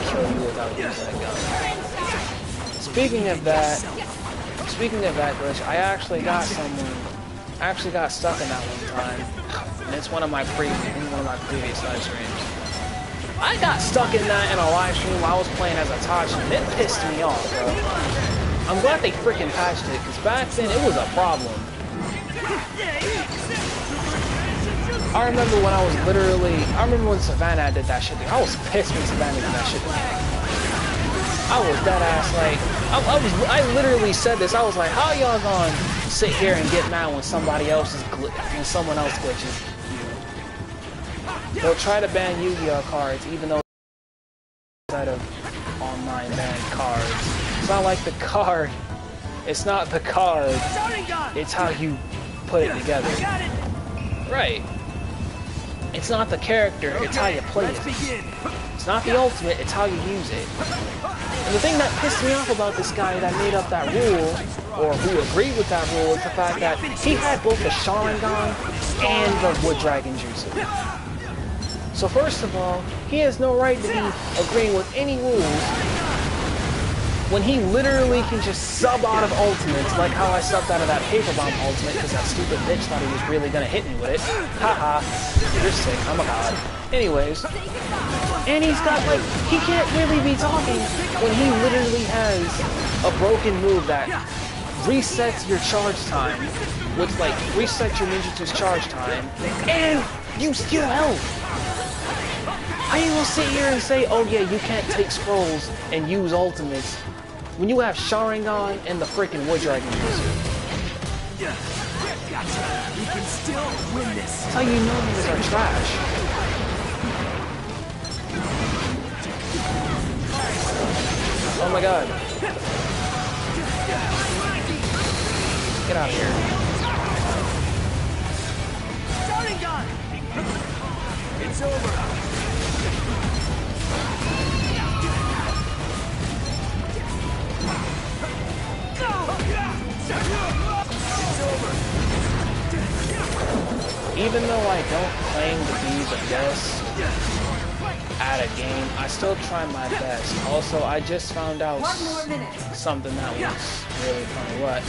Kill you without using a gun. Speaking of that glitch, I actually got stuck in that one time. And it's one of my previous live streams. I got stuck in that in a live stream while I was playing as Itachi, and it pissed me off, bro. I'm glad they freaking patched it, because back then it was a problem. I remember when Savannah did that shit. I was pissed when Savannah did that shit to me. I was dead ass like, I literally said this. I was like, how y'all gonna sit here and get mad when someone else glitches? They'll try to ban Yu-Gi-Oh cards, even though instead of online banned cards. It's not like the card. It's not the card. It's how you put it together. Right. It's not the character. It's how you play it. It's not the ultimate. It's how you use it. And the thing that pissed me off about this guy that made up that rule, or who agreed with that rule, is the fact that he had both the Sharingan and the Wood Dragon Jutsu. So first of all, he has no right to be agreeing with any rules when he literally can just sub out of ultimates, like how I subbed out of that Paper Bomb ultimate because that stupid bitch thought he was really gonna hit me with it. Haha, you're sick, I'm a god. Anyways, and he's got like, he can't really be talking when he literally has a broken move that resets your charge time, which like resets your ninjutsu's charge time, and you steal health. How you gonna sit here and say, oh yeah, you can't take scrolls and use ultimates when you have Sharingan and the freaking Wood Dragon Jutsu? We can still win this. That's how you know these are trash. Oh my god. Get out of here. Sharingan! It's over. Even though I don't claim to be the best at a game, I still try my best. Also, I just found out something that was really funny. What?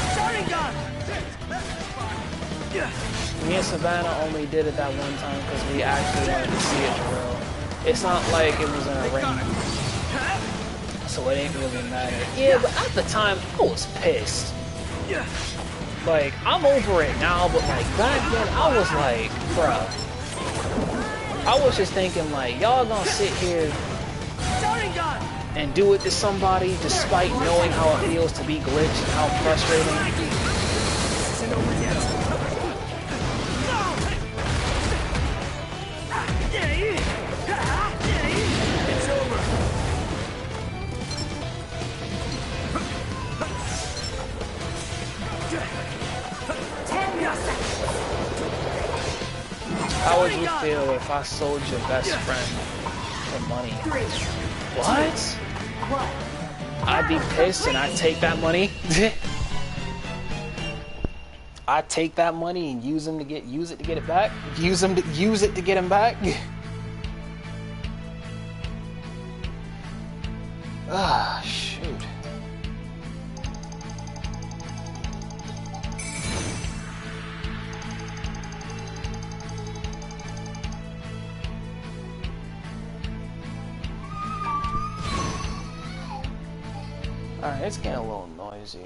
Me and Savannah only did it that one time because we actually wanted to see it for real. It's not like it was in a ring, so it ain't really matter. Yeah, but at the time, I was pissed. Like, I'm over it now, but like back then I was like, bruh. I was just thinking like, y'all gonna sit here and do it to somebody despite knowing how it feels to be glitched and how frustrating. It's over. How would you feel if I sold your best friend for money? What? I'd be pissed and I'd take that money. I'd take that money and use it to get it back. Use it to get him back. Ah, shoot. Alright, it's getting a little noisy.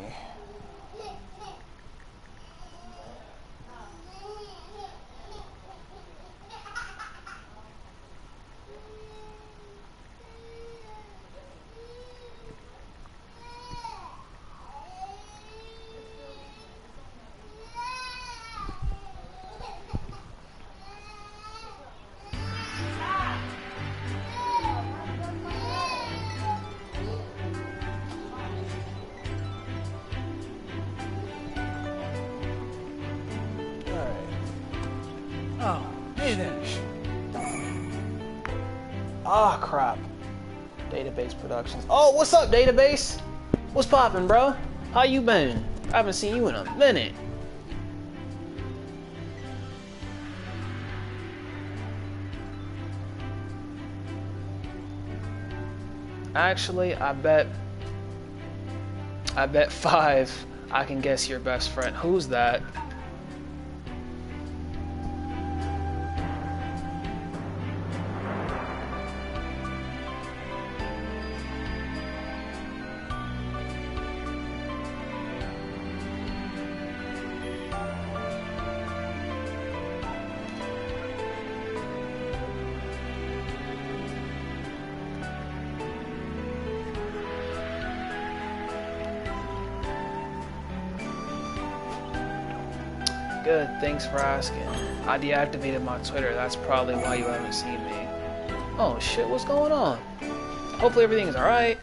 Oh, hey there. Ah, crap. Database Productions. Oh, what's up, Database? What's poppin', bro? How you been? I haven't seen you in a minute. Actually, I bet 5 I can guess your best friend. Who's that? Good, thanks for asking. I deactivated my Twitter, that's probably why you haven't seen me. Oh shit, what's going on? Hopefully everything's alright.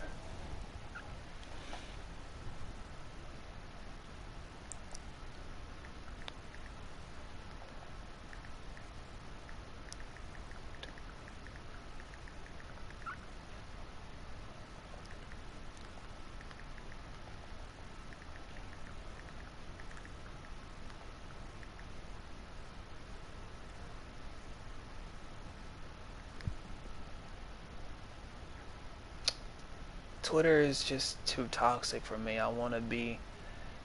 Twitter is just too toxic for me.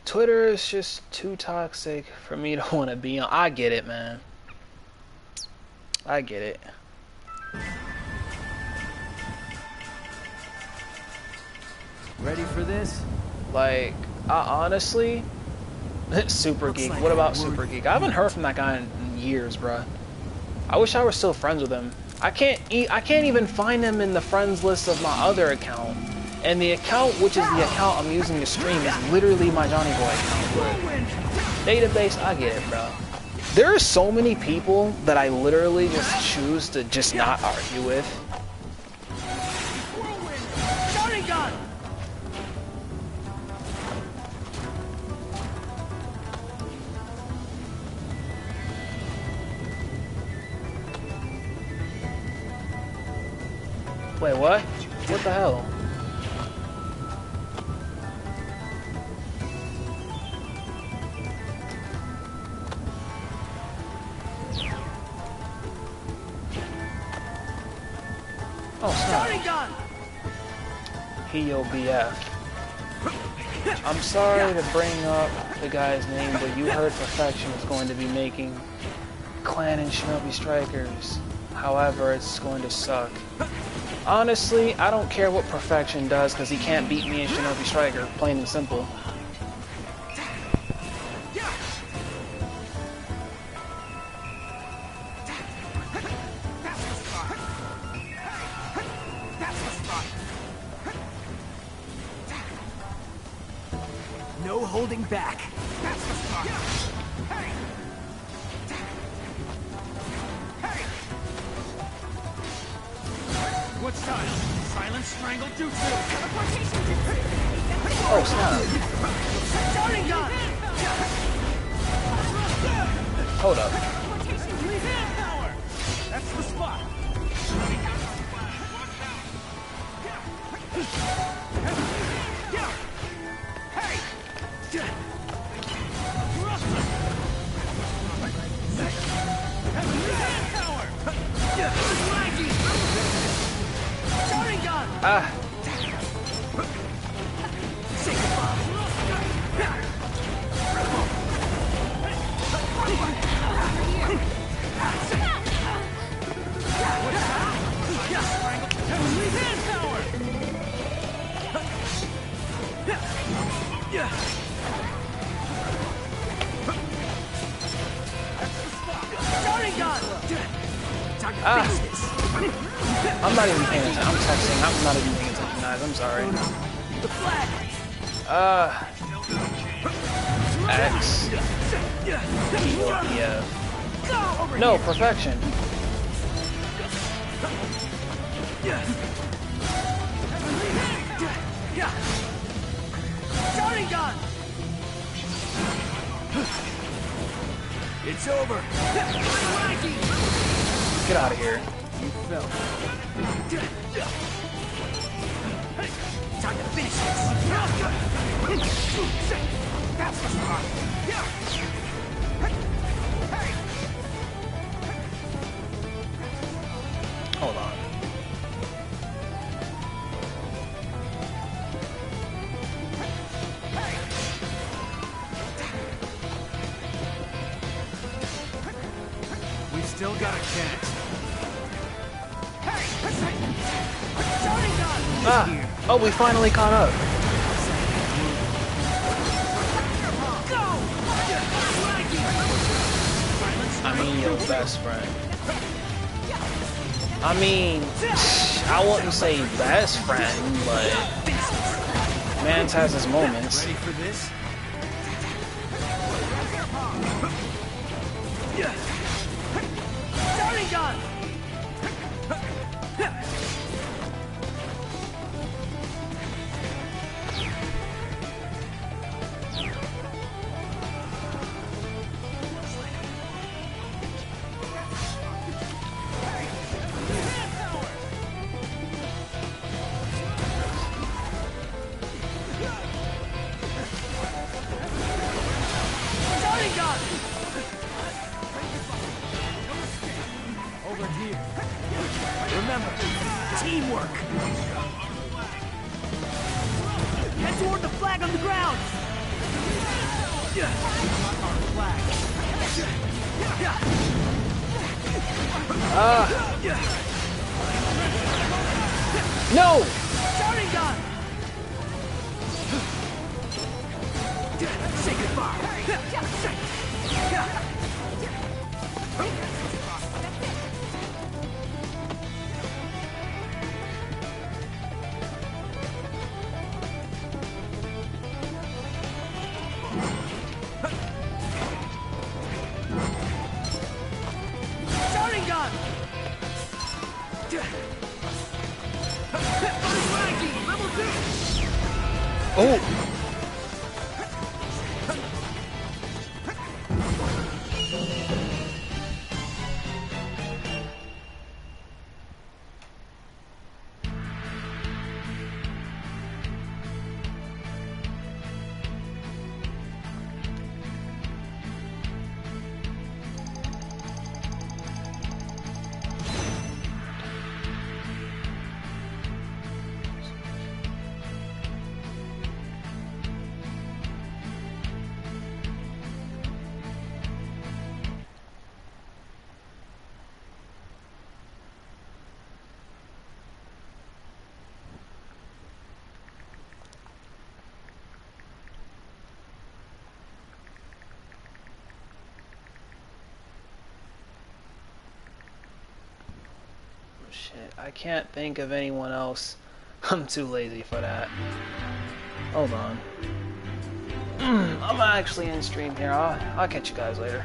Twitter is just too toxic for me to want to be on. I get it, man. I get it. Ready for this? Like, I honestly... Super Geek. What about Super Geek? I haven't heard from that guy in years, bruh. I wish I were still friends with him. I can't even find him in the friends list of my other account. And the account, which is the account I'm using to stream, is literally my Johnny Boy account. Database, I get it, bro. There are so many people that I literally just choose to just not argue with. Wait, what? What the hell? Oh, snap. Heyo BF. I'm sorry to bring up the guy's name, but you heard Perfection is going to be making Clan and Shinobi Strikers. However, it's going to suck. Honestly, I don't care what Perfection does because he can't beat me in Shinobi Striker, plain and simple. holding back. That's the spot. Hey! Hey! What style? Silent strangle jutsu. Teleportation jutsu. Oh, snap. Starting gun. Hold up. Teleportation jutsu. Power. That's the spot. Hey! Power! Starting gun! Ah. Say goodbye! Power! Starting gun! Time to Ah. finish this. I'm not even paying attention. I'm texting. I'm not even paying attention, guys. I'm sorry. The flag! X. Yeah. No, perfection. Starting gun! It's over. Get out of here. You fell. Time to finish this. That's the spot. Hold on. We've still got a chance. Starting gun! Ah. Oh, we finally caught up. I mean, your best friend. I mean, I wouldn't say best friend, but man's has his moments. Ready for this? Starting gun! Starting gun! Over here. Remember, teamwork. Head toward the flag on the ground. Our flag. No! Starting gun. Say goodbye. Starting gun. Level 2. Oh! Shit, I can't think of anyone else. I'm too lazy for that. Hold on. I'm actually in stream here. I'll catch you guys later.